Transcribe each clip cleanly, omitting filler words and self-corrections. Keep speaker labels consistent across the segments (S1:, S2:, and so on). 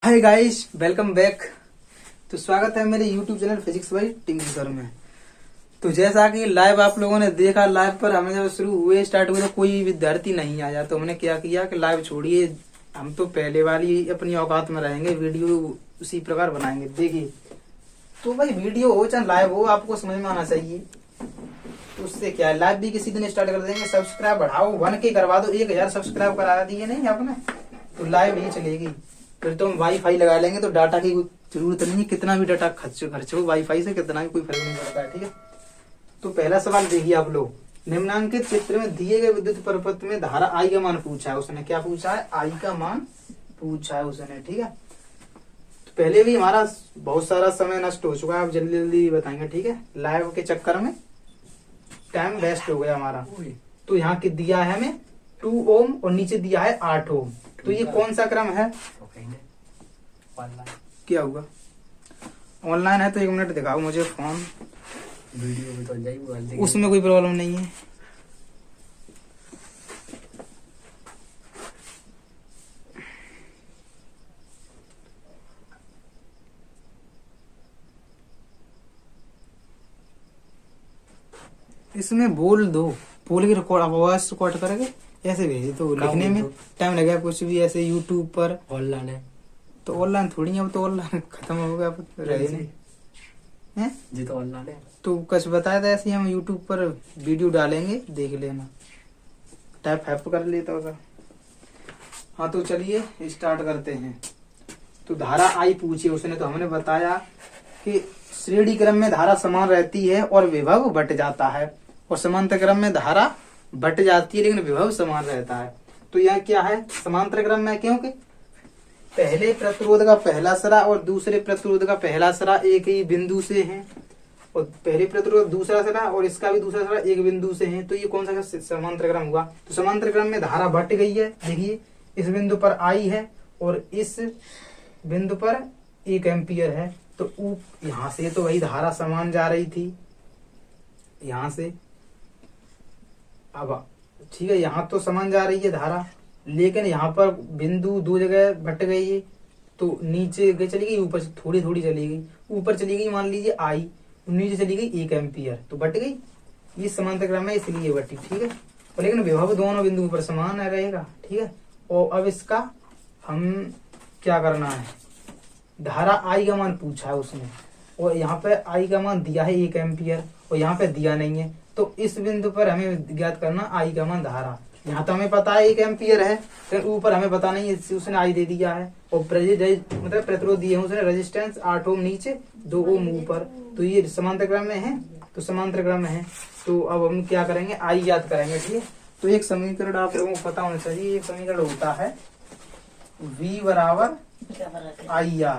S1: Hi guys, welcome back. तो स्वागत है मेरे YouTube channel physics bye Tinku sir में। तो जैसा कि लाइव आप लोगों ने देखा, लाइव पर हमें जब स्टार्ट हुए तो कोई विद्यार्थी नहीं आया। तो हमने क्या किया कि लाइव छोड़िए, हम तो पहले वाली अपनी औकात में रहेंगे, वीडियो उसी प्रकार बनाएंगे। देखिए, तो भाई वीडियो हो चाहे लाइव हो, आपको समझ में आना चाहिए। तो उससे क्या है, लाइव भी किसी दिन स्टार्ट कर देंगे। सब्सक्राइब बढ़ाओ, 1K करवा दो, 1000 सब्सक्राइब करा दिए नहीं आपने, तो लाइव ही चलेगी। फिर तो हम वाईफाई लगा लेंगे, तो डाटा की जरूरत नहीं है। कितना भी डाटा खर्च हो वाईफाई से, कितना भी कोई फर्क नहीं पड़ता है। ठीक है, तो पहला सवाल देखिए आप लोग। निम्नांकित चित्र में दिए गए विद्युत परिपथ में धारा आई का मान पूछा है। उसने क्या पूछा है? आई का मान पूछा है उसने। ठीक है, तो पहले भी हमारा बहुत सारा समय नष्ट हो चुका है, अब जल्दी जल्दी बताएंगे। ठीक है, लाइव के चक्कर में टाइम वेस्ट हो गया हमारा। तो यहाँ के दिया है हमें 2 ओम और नीचे दिया है 8 ओम। तो ये कौन सा क्रम है? क्या हुआ? ऑनलाइन है तो 1 मिनट दिखाओ मुझे फोन।
S2: वीडियो में तो जाएगी,
S1: उसमें कोई प्रॉब्लम नहीं है। इसमें बोल दो, बोल के रिकॉर्ड, आवाज रिकॉर्ड करके ऐसे भेज दो। लिखने में टाइम लगेगा कुछ भी। ऐसे यूट्यूब पर
S2: ऑनलाइन है
S1: तो ऑनलाइन थोड़ी है, अब तो ऑनलाइन खत्म हो गया, अब रहे नहीं है
S2: जी। तो ऑनलाइन है
S1: तो कुछ बताया था ऐसे ही, हम यूट्यूब पर वीडियो डालेंगे, देख लेना। टाइप हैप कर लेता होगा। हाँ, तो चलिए स्टार्ट करते हैं। तो धारा आई पूछी उसने, तो हमने बताया कि श्रेणी क्रम में धारा समान रहती है और विभव बट जाता है, और समांतर क्रम में धारा बट जाती है लेकिन विभव समान रहता है। तो यह क्या है? समांतर क्रम में, क्योंकि पहले प्रतिरोध का पहला सरा और दूसरे प्रतिरोध का पहला सरा एक ही बिंदु से है, और पहले प्रतिरोध दूसरा सरा और इसका भी दूसरा सरा एक बिंदु से है। तो ये कौन सा समांतर क्रम हुआ? तो समांतर क्रम में धारा बट गई है। देखिए, इस बिंदु पर आई है और इस बिंदु पर 1 एम्पियर है। तो यहाँ से तो वही धारा समान जा रही थी, यहाँ से। अब ठीक है, यहाँ तो समान जा रही है धारा, लेकिन यहाँ पर बिंदु 2 जगह बट गई है। तो नीचे चली गई, ऊपर से थोड़ी थोड़ी चली गई। ऊपर चली गई मान लीजिए आई, नीचे चली गई 1 एम्पियर, तो बट गई। ये समांतर क्रम है इसलिए बटी। ठीक है, और लेकिन विभव दोनों बिंदुओं पर समान रहेगा। ठीक है, और अब इसका हम क्या करना है? धारा आई का मान पूछा है उसने, और यहाँ पे आई का मान दिया है 1 एम्पियर, और यहाँ पे दिया नहीं है। तो इस बिंदु पर हमें ज्ञात करना आई का मान धारा। यहाँ तो हमें पता है 1 एम्पियर है, लेकिन ऊपर हमें पता नहीं है, उसने आई दे दिया है। और मतलब प्रतिरोध दिए हैं उसने, रेजिस्टेंस 8 ओम नीचे, 2 ओम ऊपर। तो ये समांतर क्रम में है, तो समांतर क्रम में है। तो अब हम क्या करेंगे? आई याद करेंगे। ठीक है, तो एक समीकरण आप लोगों को पता होना चाहिए। एक समीकरण होता है V बराबर IR।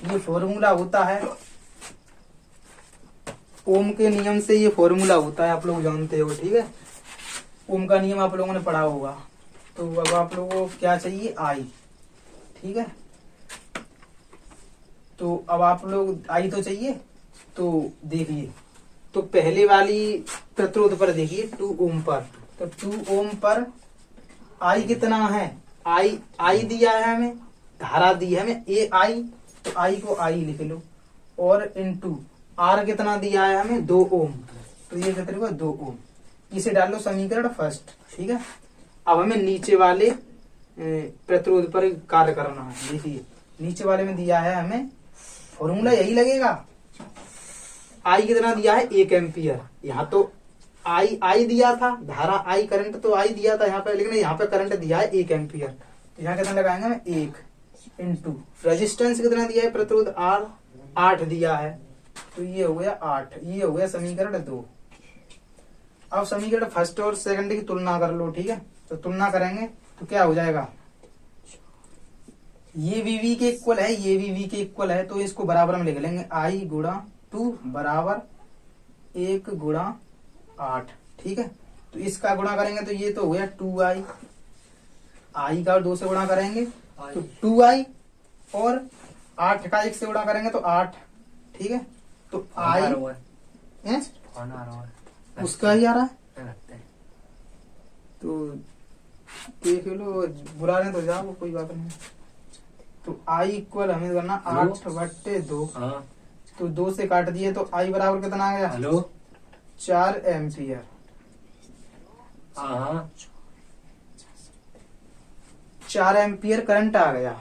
S1: ये फॉर्मूला होता है ओम के नियम से, ये फॉर्मूला होता है, आप लोग जानते हो। ठीक है, ओम का नियम आप लोगों ने पढ़ा होगा। तो अब आप लोगों को क्या चाहिए? आई। ठीक है, तो अब आप लोग आई तो चाहिए। तो देखिए, तो पहले वाली प्रतिरोध पर देखिए 2 ओम पर, तो 2 ओम पर आई कितना है? आई दिया है हमें, धारा दी है हमें ए आई, तो आई को आई लिख लो, और इनटू आर कितना दिया है हमें? 2 ओम, तो ये कितने को? 2 ओम। इसे डाल लो समीकरण फर्स्ट। ठीक है, अब हमें नीचे वाले प्रतिरोध पर कार्य करना है। देखिए, नीचे वाले में दिया है हमें, फॉर्मूला यही लगेगा। आई कितना दिया है? 1 एम्पियर। यहाँ तो आई दिया था, धारा आई, करंट तो आई दिया था यहाँ पे, लेकिन यहाँ पे करंट दिया है 1 एम्पियर। तो यहाँ कितना लगाएंगे हमें? 1 इंटू रेजिस्टेंस कितना दिया है? प्रतिरोध आर 8 दिया है, तो ये हो गया 8। ये हो गया समीकरण 2। अब समीकरण फर्स्ट और सेकंड की तुलना कर लो। ठीक है, तो तुलना करेंगे तो क्या हो जाएगा? ये वीवी के इक्वल है, ये वीवी के इक्वल है, तो इसको बराबर में लिख लेंगे। आई गुणा 2 बराबर 1 गुणा 8। ठीक है, तो इसका गुणा करेंगे तो ये तो हो गया 2i। आई का 2 से गुणा करेंगे तो 2i, और 8 का 1 से गुणा करेंगे तो 8। ठीक है, तो आई उसका ही आ रहा है। तो देख लो, बुला रहे तो जाओ, कोई बात नहीं। तो I इक्वल हमें करना
S2: हेलो?
S1: 8/2।
S2: हाँ
S1: तो 2 से काट दिए तो I बराबर कितना आ गया?
S2: Hello
S1: 4 ampere.
S2: हाँ
S1: 4 एम्पियर करंट आ गया।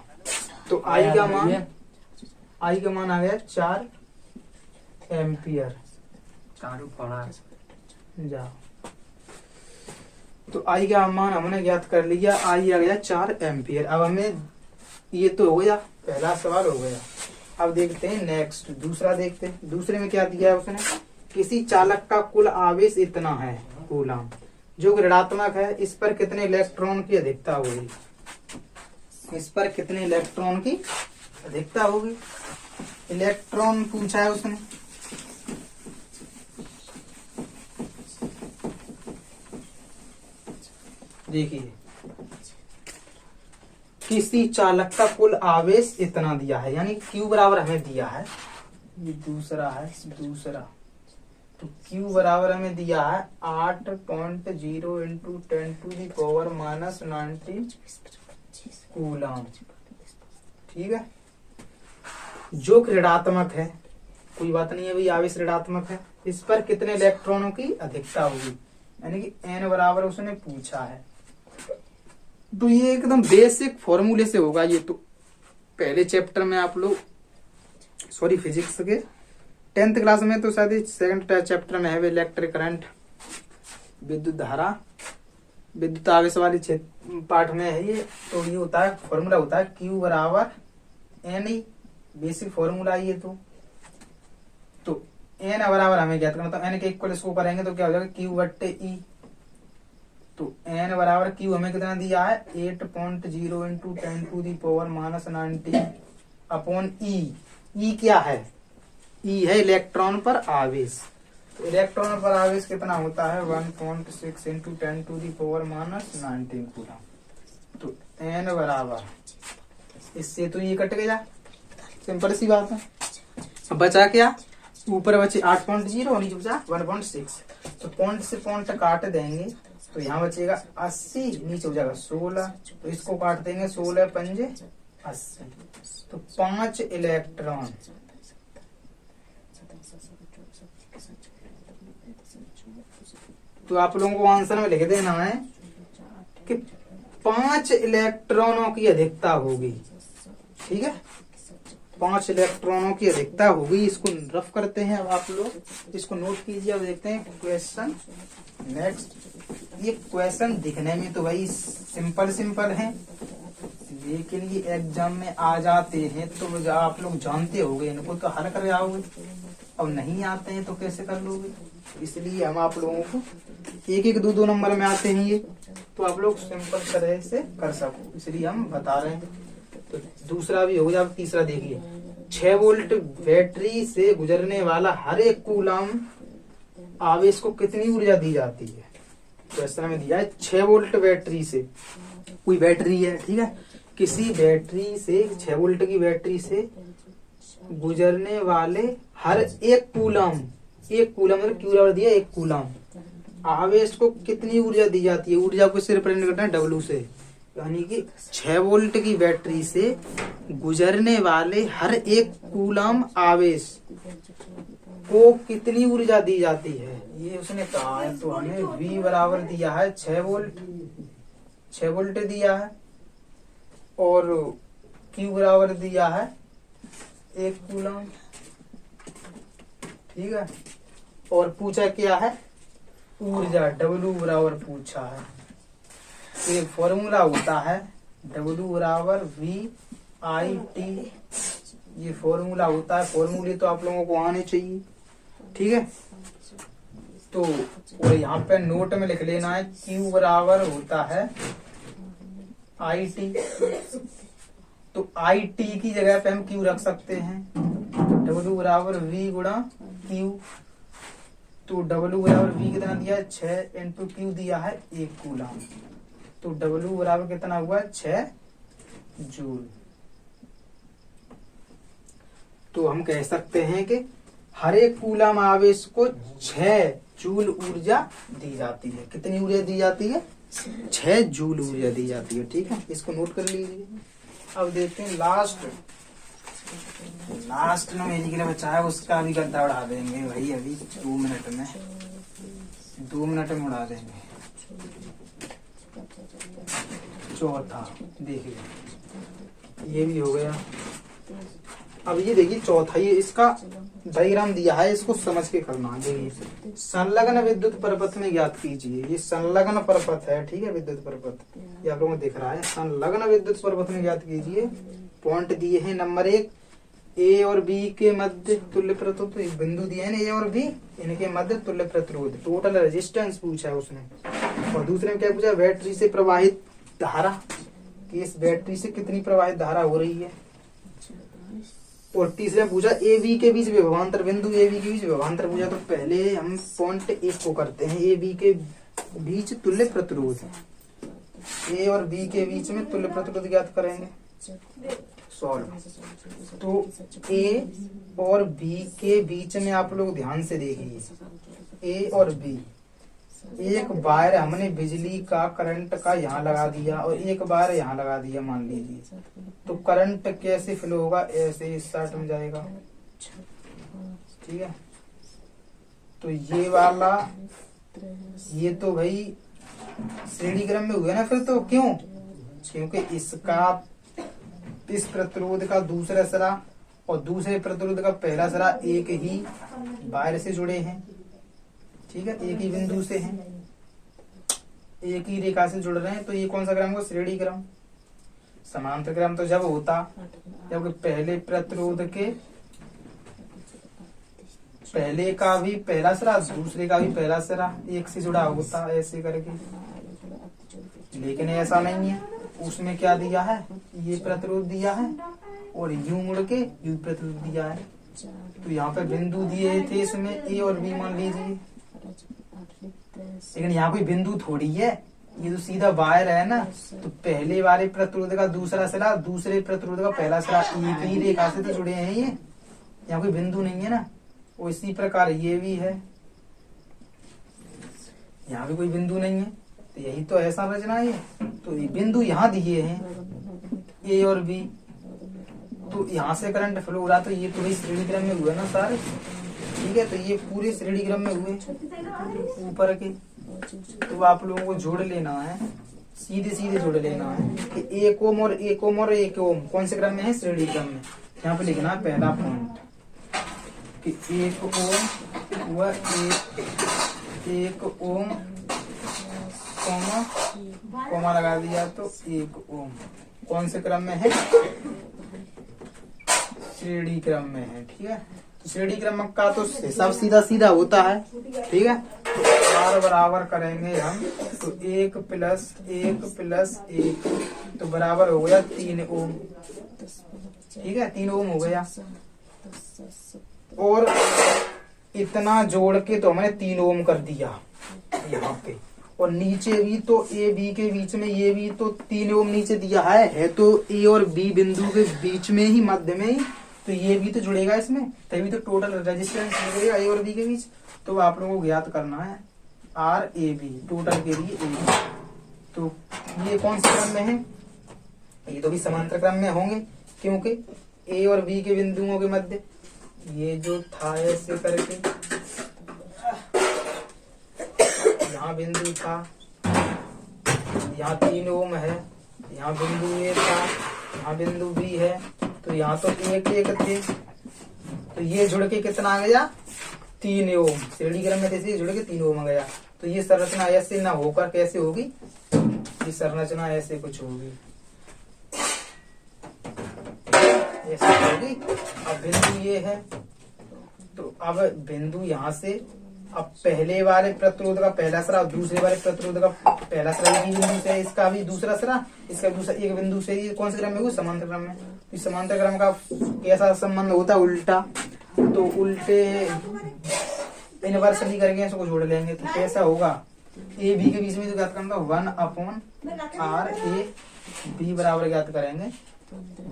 S1: तो I का मान आ गया 4 एम्पियर।
S2: चालू पड़ा
S1: जाओ। तो I का मान हमने ज्ञात कर लिया, I आ गया 4 एम्पियर। अब हमें ये तो हो गया, पहला सवाल हो गया। अब देखते हैं नेक्स्ट, दूसरा देखते हैं। दूसरे में क्या दिया है उसने? किसी चालक का कुल आवेश इतना है कूलम, जो ऋणात्मक है, इस पर कितने इलेक्ट्रॉन की अधिकता होगी? इस पर कितने इलेक्ट्रॉन की अधिकता होगी? इलेक्ट्रॉन पूछा है उसने। देखिए, किसी चालक का कुल आवेश इतना दिया है, यानी Q बराबर हमें दिया है। ये दूसरा है, दूसरा। तो Q बराबर हमें दिया है 8.0 इंटू 10⁻⁻⁻⁹ कूलम। ठीक है, जो ऋणात्मक है, कोई बात नहीं है भाई, आवेश ऋणात्मक है, इस पर कितने इलेक्ट्रॉनों की अधिकता होगी, यानी कि n बराबर उसने पूछा है। तो ये एकदम बेसिक फॉर्मूले से होगा। ये तो पहले चैप्टर में आप लोग, सॉरी फिजिक्स के 10th क्लास में, तो शायद सेकंड चैप्टर में है इलेक्ट्रिक करंट, विद्युत धारा, विद्युत आवेश वाली पार्ट में है ये। तो ये होता है, फॉर्मूला होता है Q बराबर N, बेसिक फॉर्मूला ये। तो N बराबर हमें ज्ञात करना, तो N के इक्वल इसको करेंगे तो क्या हो जाएगा? Q/E। तो N बराबर Q हमें कितना दिया है? 8.0 इंटू 10⁻⁻⁹ अपॉन E। E क्या है? E है इलेक्ट्रॉन पर आवेश। तो इलेक्ट्रॉन पर आवेश कितना होता है? 1.6 इंटू 10⁻⁻⁹ कूलम। तो N बराबर, इससे तो ये कट गया, सिंपल सी बात है। अब बचा क्या? ऊपर बचे 8.0 और नीचे बचा 1.6। तो पॉइंट से पॉइंट काट देंगे तो यहाँ बचेगा 80, नीचे हो जाएगा 16। तो इसको काट देंगे, 16 पंजे 80। तो 5 इलेक्ट्रॉन। तो आप लोगों को आंसर में लिख देना है कि 5 इलेक्ट्रॉनों की अधिकता होगी। ठीक है, 5 इलेक्ट्रॉनों की अधिकता होगी। इसको रफ करते हैं, अब आप लोग इसको नोट कीजिए। अब देखते हैं क्वेश्चन नेक्स्ट। ये क्वेश्चन दिखने में तो भाई सिंपल है, लेकिन ये एग्जाम में आ जाते हैं तो आप लोग जानते होंगे, इनको तो हल कर जाओगे। अब नहीं आते हैं तो कैसे कर लोगे? इसलिए हम आप लोगों को 1-1, 2-2 नंबर में आते हैं ये, तो आप लोग सिंपल तरह से कर सको, इसलिए हम बता रहे हैं। तो दूसरा भी हो गया। अब तीसरा देखिए, 6 वोल्ट बैटरी से गुजरने वाला हर एक कूलम आवेश को कितनी ऊर्जा दी जाती है? क्वेश्चन में दिया है 6 वोल्ट बैटरी से, कोई बैटरी है, ठीक है, किसी बैटरी से 6 वोल्ट की बैटरी से गुजरने वाले हर एक कूलम मतलब Q बराबर दिया 1 कूलम, आवेश को कितनी ऊर्जा दी जाती है? ऊर्जा को सिर्फ रिप्रेजेंट करना है W से, यानी कि 6 वोल्ट की बैटरी से गुजरने वाले हर एक कूलम आवेश को कितनी ऊर्जा दी जाती है, ये उसने कहा है। तो हमें V बराबर दिया है 6 वोल्ट दिया है, और Q बराबर दिया है 1 कूलम। ठीक है, और पूछा क्या है? ऊर्जा W बराबर पूछा है। एक फॉर्मूला होता है W बराबर VIT, ये फॉर्मूला होता है। फॉर्मूले तो आप लोगों को आने चाहिए, ठीक है। तो और यहाँ पे नोट में लिख लेना है Q बराबर होता है IT। तो IT की जगह पे हम Q रख सकते हैं। W बराबर V गुणा Q। तो W बराबर V कितना दिया है? 6 इंटू Q दिया है 1 कूलम। तो W बराबर कितना हुआ? 6 जूल। तो हम कह सकते हैं कि हर एक कूलम आवेश को 6 जूल ऊर्जा दी जाती है। कितनी ऊर्जा दी जाती है? 6 जूल ऊर्जा दी जाती है। ठीक है, इसको नोट कर लीजिए। अब देखते हैं लास्ट में मेरी के लिए बचा है, उसका भी गद्दा उड़ा देंगे भाई अभी 2 मिनट में। 2 मिनट में उड़ा देंगे। चौथा देखिए ये भी हो गया। अब ये देखिए चौथा, ये इसका डायग्राम दिया है, इसको समझ के करना। देखिए संलग्न विद्युत परपथ में ज्ञात कीजिए। ये संलग्न परपथ है, ठीक है, विद्युत परपथ ये आप लोगों को दिख रहा है। संलग्न विद्युत परपथ में ज्ञात कीजिए। पॉइंट दिए हैं नंबर 1, ए और बी के मध्य तुल्य प्रतिरोध। तो बिंदु दिए हैं ए और बी, इनके मध्य तुल्य प्रतिरोध, टोटल रेजिस्टेंस पूछा है उसने। और दूसरे में क्या पूछा, बैटरी से प्रवाहित धारा, कि इस बैटरी से कितनी प्रवाहित धारा हो रही है। और तीसरे में पूछा ए बी के बीच विभवांतर, बिंदु ए बी के बीच विभवांतर पूछा। तो पहले हम पॉइंट एक को करते हैं, ए बी के बीच तुल्य प्रतिरोध। ए और बी के बीच में तुल्य प्रतिरोध ज्ञात करेंगे। सॉल्व। तो ए और बी के बीच में आप लोग ध्यान से देखिए, ए और बी, एक वायर हमने बिजली का करंट का यहाँ लगा दिया और एक वायर यहाँ लगा दिया मान लीजिए। तो करंट कैसे फ्लो होगा, ऐसे स्टार्ट में जाएगा, ठीक है। तो ये वाला, ये तो भाई श्रेणी क्रम में हुआ ना फिर। तो क्यों, क्योंकि इसका, इस प्रतिरोध का दूसरा सिरा और दूसरे प्रतिरोध का पहला सिरा एक ही वायर से जुड़े हैं, ठीक है, एक ही बिंदु से हैं, एक ही रेखा से जुड़ रहे हैं। तो ये कौन सा क्रम होगा, श्रेणी क्रम। समांतर क्रम तो जब होता जब पहले प्रतिरोध के पहले का भी पहला सिरा दूसरे का भी पहला सिरा एक से जुड़ा होता, ऐसे करके। लेकिन ऐसा नहीं है, उसमें क्या दिया है, ये प्रतिरोध दिया है और यूं मुड़ के यू प्रतिरोध दिया है। तो यहाँ पे बिंदु दिए थे इसमें ए और बी मान लीजिए, लेकिन यहाँ कोई बिंदु थोड़ी है, ये तो सीधा वायर है ना। तो पहले वाले प्रतिरोध का दूसरा सिरा दूसरे प्रतिरोध का पहला सिरा एक ही रेखा से तो जुड़े हैं, ये यहाँ कोई बिंदु नहीं है ना। और इसी प्रकार ये भी है, यहाँ भी कोई बिंदु नहीं है। तो यही तो ऐसा रचना है। तो ये बिंदु यहाँ दिए हैं ए और बी, तो यहाँ से करंट फ्लो हो रहा। तो ये पूरे श्रेणी क्रम में हुए ना सारे, ठीक है। तो ये पूरे श्रेणी क्रम में हुए ऊपर के। तो आप लोगों को जोड़ लेना है, सीधे सीधे जोड़ लेना है कि 1 ओम और 1 ओम और 1 ओम कौन से क्रम में है, श्रेणी क्रम में। यहाँ पे लिखना है पहला पॉइंट कि 1 ओम व 1 ओम कोमा लगा दिया। तो 1 ओम कौन से क्रम में है, श्रेणी क्रम में है, ठीक है। तो श्रेणी क्रम का तो हिसाब सीधा सीधा होता है, ठीक है। तो आर बराबर करेंगे हम, तो 1 प्लस 1 प्लस 1 तो बराबर हो गया 3 ओम, ठीक है, 3 ओम हो गया। और इतना जोड़ के तो हमने 3 ओम कर दिया यहाँ पे। और नीचे भी तो ए बी के बीच में ये भी तो 3 ओम नीचे दिया है तो ए और बी बिंदु के बीच में ही, मध्य में ही, तो ये भी तो जुड़ेगा इसमें, तभी तो टोटल रेजिस्टेंस जुड़ेगा ए और बी के बीच। तो आप लोगों को ज्ञात करना है आर ए बी, टोटल के लिए ए बी। तो ये कौन से क्रम में है, ये तो भी समांतर क्रम में होंगे, क्योंकि ए और बी के बिंदुओं के मध्य ये जो था ऐसे करके यहाँ बिंदु था, यहाँ 3 ओम है, यहाँ बिंदु ए था, यहाँ बिंदु बी है। तो यहाँ तो 1 1 थे, तो ये जुड़ के कितना आ गया, 3 ओम। श्रेणी क्रम में जैसे जुड़ के 3 ओम आ गया। तो ये संरचना ऐसे ना होकर कैसे होगी, ये संरचना ऐसे कुछ होगी, ऐसे होगी। अब बिंदु ये है, तो अब बिंदु यहाँ से, अब पहले वाले प्रतिरोध का पहला सिरा दूसरे वाले प्रतिरोध का पहला सिरा एक ही बिंदु से, इसका भी दूसरा सिरा, इसका दूसरा एक बिंदु से, ये कौन से क्रम में हुआ, समांतर क्रम में। तो समांतर क्रम का कैसा संबंध होता है, उल्टा। तो उल्टे इनवर्सली करके इसको जोड़ लेंगे। तो कैसा होगा, ए बी के बीच में जो ज्ञात करना 1/r ए बी बराबर ज्ञात करेंगे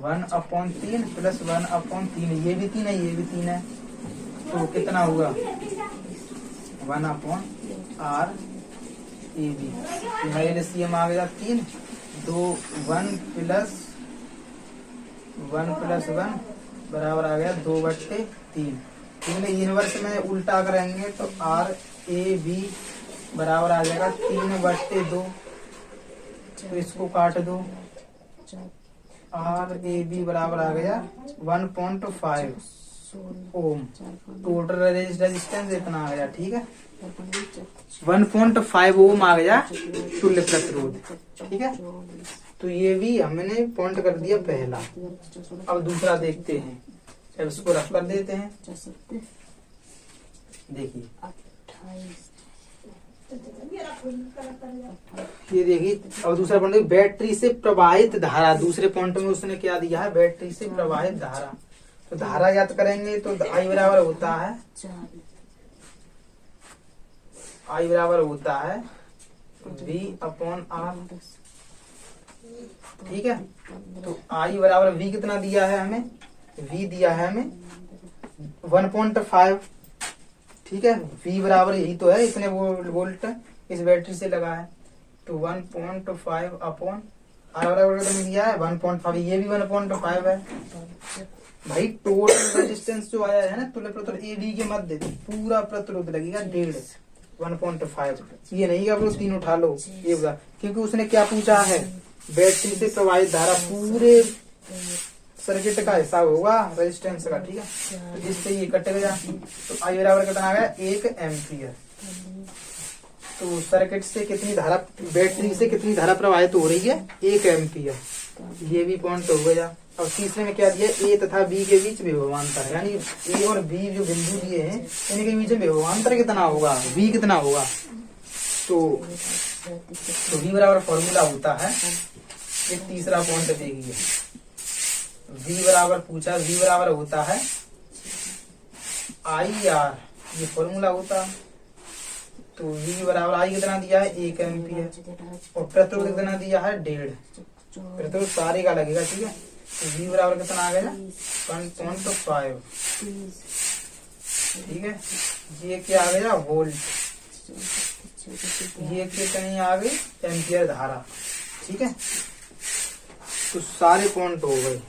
S1: 1/3 प्लस 1/3। ये भी 3 है, ये भी 3 है। तो कितना हुआ, 1/r ए बी। एलसीएम आ गया 3, 2 1 प्लस 1 + 1 बराबर आ गया 2/3। इन्हें इनवर्स में उल्टा करेंगे तो RAB बराबर आ जाएगा 3/2। तो इसको काट दो। RAB बराबर आ गया 1.5 ओम। टोटल रेजिस्टेंस इतना आ गया। ठीक है, 1.5 ओम आ गया तुल्य प्रतिरोध। ठीक है, तो ये भी हमने पॉइंट कर दिया पहला। अब दूसरा देखते हैं। अब इसको रफ कर देते हैं। देखिए ये देखिए, अब दूसरा पॉइंट बैटरी से प्रवाहित धारा। दूसरे पॉइंट में उसने क्या दिया है, बैटरी से प्रवाहित धारा। तो धारा याद करेंगे तो I बराबर होता है V/R। ठीक है, तो I बराबर V कितना दिया है हमें, V दिया है हमें 1.5। ठीक है, V बराबर यही तो है, इतने वोल्ट इस बैटरी से लगा है। तो 1.5 अपॉन R बराबर कितना दिया है 1.5, ये भी 1.5 है। भाई टोटल रेजिस्टेंस जो आया है ना तुल्य प्रतिरोध AB के मध्य पूरा प्रतिरोध लगेगा 1.5 1.5। ये नहीं कि आप लोग 3 उठा लो, ये बता, क्योंकि उसने क्या पूछा है, बैटरी से प्रवाहित धारा पूरे सर्किट का हिसाब होगा रेजिस्टेंस का। ठीक है, तो जिससे ये कट गया तो I बराबर कितना आ गया 1 एम्पियर। तो सर्किट से कितनी धारा, बैटरी से कितनी धारा प्रवाहित हो रही है 1 एम्पियर। ये भी पॉइंट हो गया। अब तीसरे में क्या दिया, A तथा B के बीच विभवांतर, यानी A और B जो बिंदु दिए हैं इनके बीच में विभवांतर कितना होगा, V कितना होगा। तो V बराबर फॉर्मूला होता है, ये तीसरा पॉइंट देखिए, V बराबर पूछा, V बराबर होता है IR, ये फॉर्मूला होता है। तो V बराबर I कितना दिया है 1 एम्पियर और प्रतिरोध कितना दिया है 1.5। प्रतिरोध सारे का लगेगा। ठीक है, तो V बराबर कितना आ गया 1.5। ठीक है, ये क्या आ गया वोल्ट, ये कितनी आ गई एम्पियर धारा। ठीक है, तो सारे पॉइंट हो गए,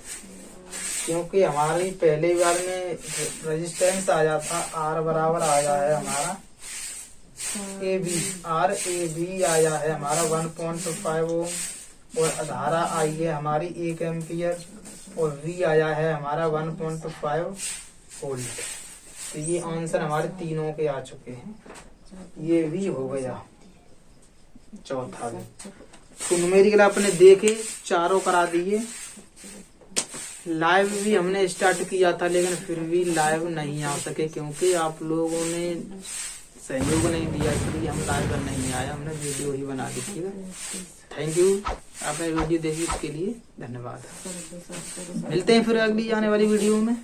S1: क्योंकि हमारी पहले बार में रेजिस्टेंस आ जाता R बराबर आया है हमारा RAB आया है हमारा 1.5 ओम और धारा आई है हमारी 1 एम्पियर और V आया है हमारा 1.5 वोल्ट। तो ये आंसर हमारे तीनों के आ चुके हैं। ये भी हो गया चौथा भी। तो न्यूमेरिकल आपने देखे, चारों करा दिए। लाइव भी हमने स्टार्ट किया था लेकिन फिर भी लाइव नहीं आ सके, क्योंकि आप लोगों ने सहयोग नहीं दिया, इसलिए हम लाइव नहीं आया, हमने वीडियो ही बना दी। ठीक है, थैंक यू, आपने वीडियो देखी इसके लिए धन्यवाद। मिलते हैं फिर अगली आने वाली वीडियो में।